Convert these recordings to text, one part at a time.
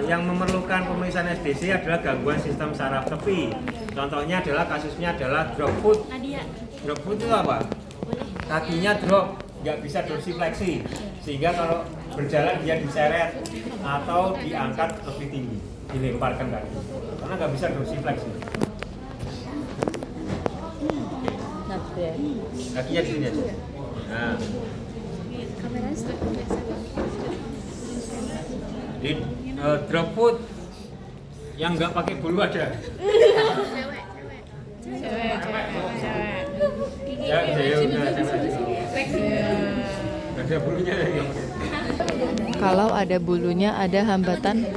yang memerlukan pemeriksaan SDC adalah gangguan sistem saraf tepi. Contohnya adalah kasusnya adalah drop foot. Drop foot itu apa? Kakinya drop, nggak bisa dorsifleksi, sehingga kalau berjalan dia diseret atau diangkat lebih tinggi, dilemparkan kaki, karena nggak bisa dorsifleksi. Kakinya di sini aja. Nah, di drop foot yang nggak pakai bulu ada. Ya, ada bulunya ya. Kalau ada bulunya ada hambatan.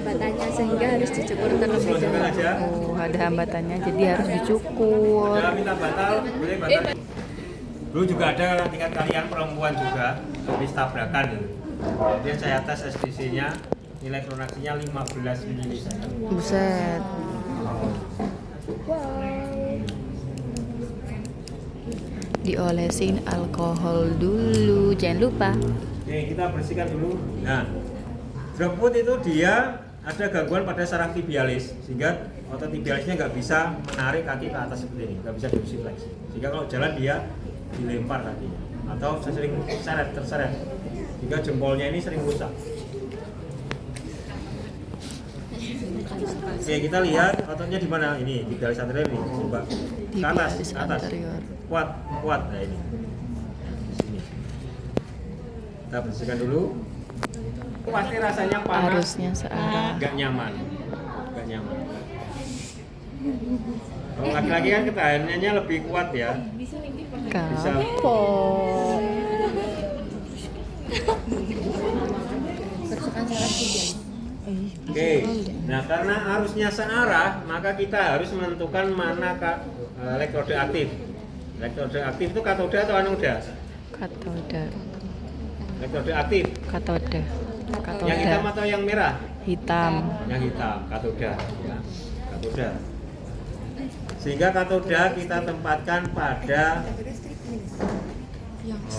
Hambatannya sehingga harus dicukur terlebih dahulu. Oh, ada hambatannya jadi harus dicukur. Ada minta batal, boleh batal. Dulu juga ada tingkat kalian perempuan juga habis tabrakan gitu. Kemudian saya tes SDC-nya, nilai kronaksinya 15 mili. Buset. Diolesin alkohol dulu, jangan lupa. Oke, kita bersihkan dulu. Nah, drop foot itu dia ada gangguan pada saraf tibialis, sehingga otot tibialisnya nggak bisa menarik kaki ke atas seperti ini, nggak bisa dorsifleksi. Sehingga kalau jalan dia dilempar kakinya, atau sering terseret, sehingga jempolnya ini sering rusak. Oke, kita lihat ototnya di mana ini, tibialis anterior ini, coba ke atas, Tibialis ke atas, anterior. kuat, nah ini. Di sini. Kita bersihkan dulu. Pasti rasanya panas. Harusnya searah. Nggak nyaman. Kalau laki-laki kan ketahanannya lebih kuat ya. Kapok. Oke. Nah, karena arusnya searah, maka kita harus menentukan mana elektrode aktif. Elektrode aktif itu katoda atau anoda? Katoda. Elektrode aktif. Katoda. Yang hitam atau yang merah? Hitam. Yang hitam, katoda. Ya, katoda. Sehingga katoda kita tempatkan pada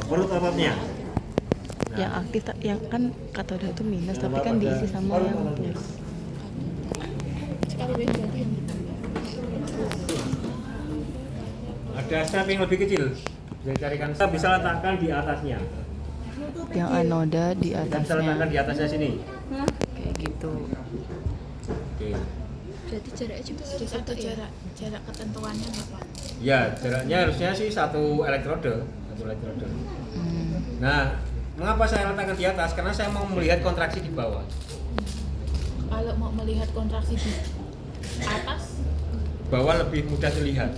perut ototnya. Nah, Yang aktif yang kan katoda itu minus, tapi kan diisi sama yang plus. ada strap yang lebih kecil. Bisa carikan, kita bisa letakkan di atasnya. Yang anoda di Kita bisa atasnya. letakkan di atasnya sini. Kayak gitu. Oke. Berarti jaraknya cuma sedikit Atau jarak ketentuannya berapa? Ya, jaraknya harusnya sih satu elektrode. Nah, mengapa saya letakkan di atas? Karena saya mau melihat kontraksi di bawah. Kalau mau melihat kontraksi di atas, Bawah lebih mudah terlihat.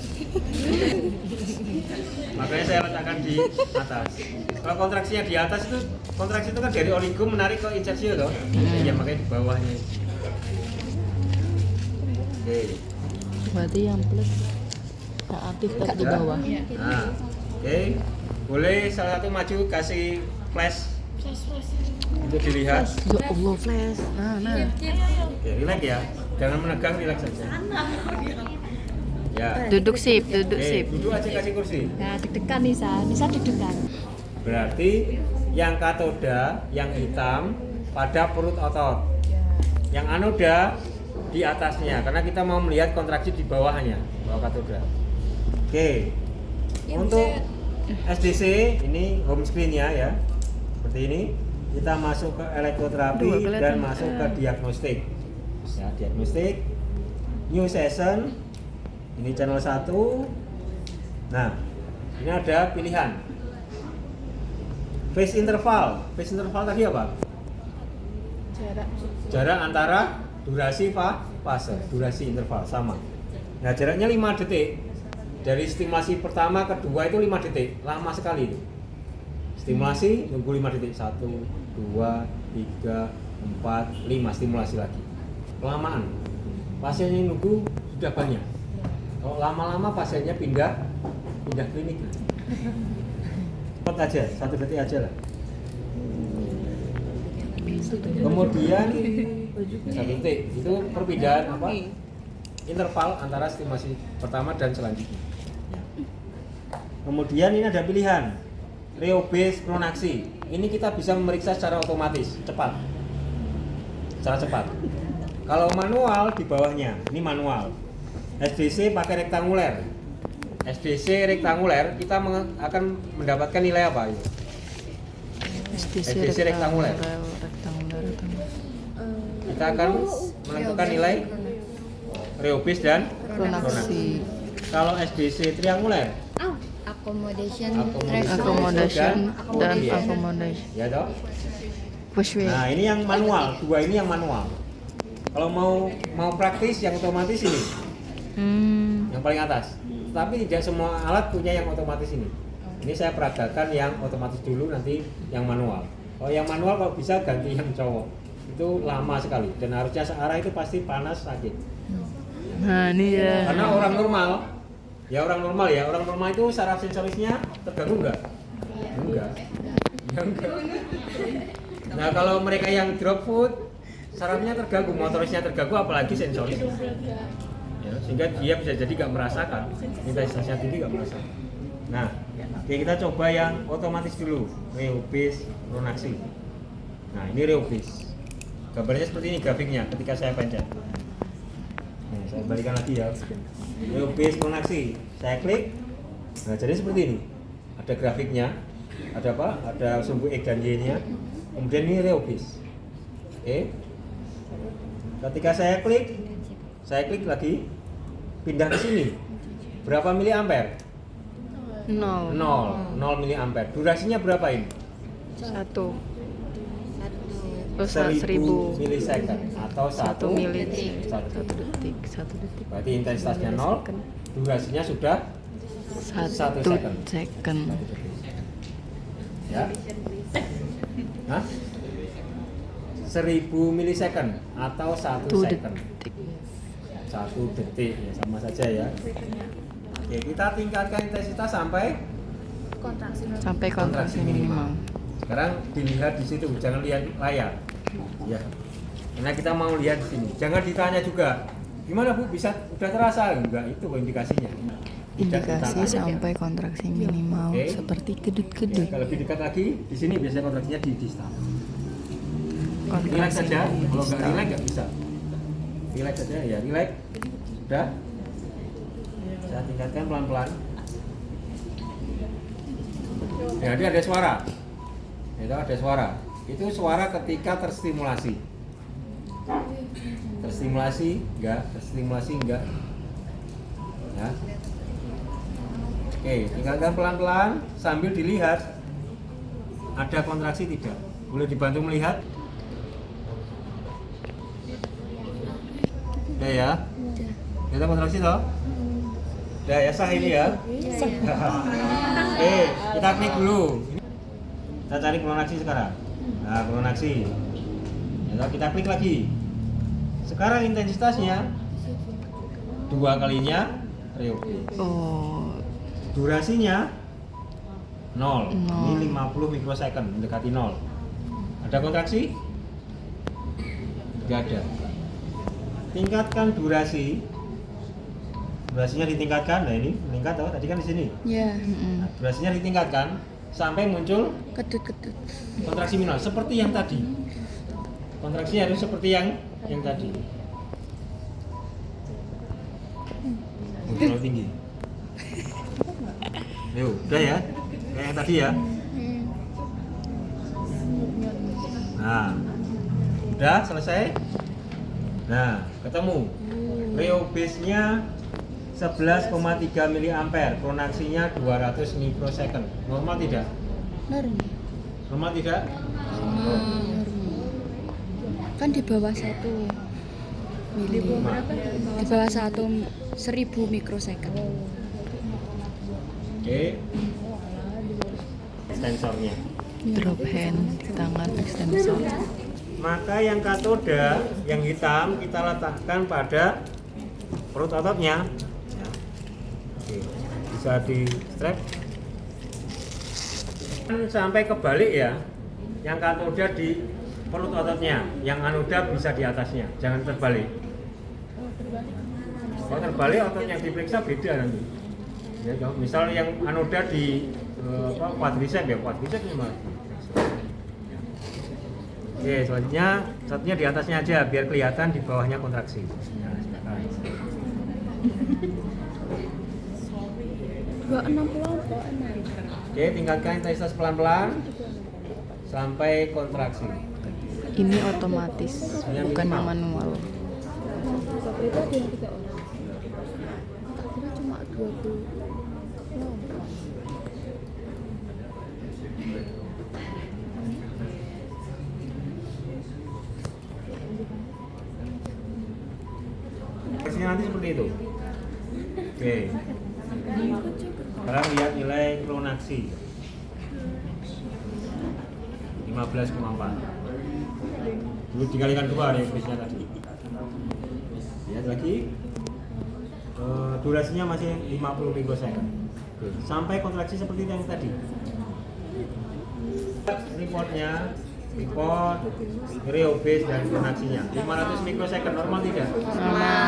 Makanya saya letakkan di atas. Kalau kontraksinya di atas itu, kontraksi itu kan dari oligo menarik ke insertio toh. Ya makanya di bawahnya. Oke. Berarti yang plus yang aktif tapi di bawah. Nah, oke. Boleh salah satu maju kasih flash untuk dilihat. Ya Allah, flash. Nah. Oke, relax ya. Jangan menegang, relax saja. Ya. Duduk sip. Oke, duduk aja kasih kursi. Nah, deg-degan Nisa deg-degan. Berarti yang katoda, yang hitam pada perut otot. Yang anoda di atasnya, karena kita mau melihat kontraksi di bawahnya, bawah katoda. Oke. Untuk SDC ini home screen-nya ya. Seperti ini. Kita masuk ke elektroterapi dan masuk ke diagnostik. Ya, diagnostik. New session. Ini channel 1. Nah, ini ada pilihan. Phase interval. Phase interval tadi apa? Jarak antara durasi fase, durasi interval sama. Nah, jaraknya 5 detik. Dari stimulasi pertama ke kedua itu 5 detik. Lama sekali itu. Stimulasi nunggu 5 detik. 1, 2, 3, 4, 5 stimulasi lagi. Kelamaan. Pasiennya nunggu sudah banyak. Kalau lama-lama pasiennya pindah klinik. Cepat aja, 1 detik aja lah. Kemudian 1 detik itu perpindahan apa? Interval antara stimulasi pertama dan selanjutnya. Kemudian ini ada pilihan Reo base pronaksi. Ini kita bisa memeriksa secara otomatis, cepat. secara cepat. Kalau manual di bawahnya, ini manual. SDC pakai rektanguler. SDC rektanguler kita akan mendapatkan nilai apa? SDC rektanguler. Kita akan menentukan nilai reobis dan Pronaksi. Kalau SDC trianguler, Accommodation, Accommodation dan Iya. accommodation. ya toh. Push way. Nah ini yang manual, dua ini yang manual. Kalau mau praktis yang otomatis ini, yang paling atas. Tapi tidak semua alat punya yang otomatis ini. Ini saya peragakan yang otomatis dulu, nanti yang manual. Kalau yang manual kalau bisa ganti yang cowok, itu lama sekali dan harusnya searah itu pasti panas sakit. Nah ini ya. Karena orang normal orang normal itu saraf sensorisnya terganggu enggak? Enggak. Ya, enggak. Nah kalau mereka yang drop food, sarafnya terganggu, motorisnya terganggu, apalagi sensoris. Ya, sehingga dia bisa jadi nggak merasakan, intensitasnya tinggi nggak merasakan. Nah, oke, kita coba yang otomatis dulu, reobis, pronaksi. Nah ini reobis. Gambarnya seperti ini grafiknya ketika saya pencet. Nah, saya balikan lagi ya. Reobis, pronaksi. Saya klik. Nah jadi seperti ini. Ada grafiknya. Ada apa? Ada sumbu X dan Y-nya. Kemudian ini reobis. Oke. Ketika saya klik lagi, pindah ke sini. Berapa miliampere? 0. 0 miliampere. Durasinya berapa ini? 1. 1000 1000 milisecond atau 1 milidetik. 1 1 detik. Berarti intensitasnya 0, durasinya sudah 1 second. second. Ya. Hah? 1000 milisecond atau 1 1 second. detik. 1 detik ya, sama saja ya. Oke, kita tingkatkan intensitas sampai Sampai kontraksi minimal. Sekarang dilihat di situ, jangan lihat layar. Ya. Karena kita mau lihat di sini. Jangan ditanya juga, gimana Bu bisa udah terasa? Enggak, itu indikasinya. Tidak Indikasi ditanya. sampai kontraksi minimal Oke. seperti Ya, kedut-kedut. kalau lebih dekat lagi, di sini biasanya kontraksinya di distal. Relax Kontraksi saja, kalau nggak distal. relax nggak bisa. Relax saja ya, relax. Sudah. Saya tingkatkan pelan-pelan. Ya, dia ada suara. Itu ada suara. Itu suara ketika terstimulasi. Terstimulasi enggak. Ya. Oke, tinggalkan pelan-pelan sambil dilihat ada kontraksi tidak. Boleh dibantu melihat? Udah ya? Kita kontraksi toh? Udah ya, sah ini ya? Oke, kita klik dulu. Kita cari pronaksi sekarang. Nah, pronaksi. Ya, kita klik lagi. Sekarang intensitasnya 2 kalinya reobis. Oh, Durasinya 0. Nol. Ini 50 mikrosecond, mendekati 0. Ada kontraksi? Tidak ada. Tingkatkan durasi. Durasinya ditingkatkan. Nah, ini meningkat tadi kan di sini. Ya, Nah, durasinya ditingkatkan sampai muncul kedut-kedut. kontraksi minimal seperti yang tadi. Kontraksi harus seperti yang tadi. Terlalu tinggi. Yuk, udah ya. Kayak yang tadi ya. Nah, udah selesai. Nah, ketemu. Reobisnya 11,3 miliampere, pronaksinya 200 mikrosecond. Normal tidak? Normal. Normal tidak? Kan di bawah 1 mili. Di bawah 1000 mikrosecond. Oke. Sensornya. drop hand di tangan extensor. Maka yang katoda, yang hitam kita letakkan pada perut ototnya. Ya. Oke. Bisa di strap. Sampai kebalik ya. Yang katoda di perut ototnya, yang anoda bisa di atasnya. Jangan terbalik. Kalau terbalik otot yang diperiksa beda nanti. Ya, misal yang anoda di quadricep ya, quadricep memang. Oke, selanjutnya satunya di atasnya aja biar kelihatan di bawahnya kontraksi. Nah, silakan. 260 Oke, tingkatkan intensitas pelan-pelan sampai kontraksi. Ini otomatis, bukan yang manual. Itu ada yang 3 orang. Tak kira cuma 20 kelompok. Hasilnya nanti seperti itu. Oke. Sekarang lihat nilai klonaksi 15,4. Dulu dikalikan 2 nih bisnya tadi. Lihat lagi. Durasinya masih 50 mikrosecond. Oke. Sampai kontraksi seperti yang tadi. Reportnya, report, stereo base dan klonaksinya 500 mikrosecond, normal tidak? Normal.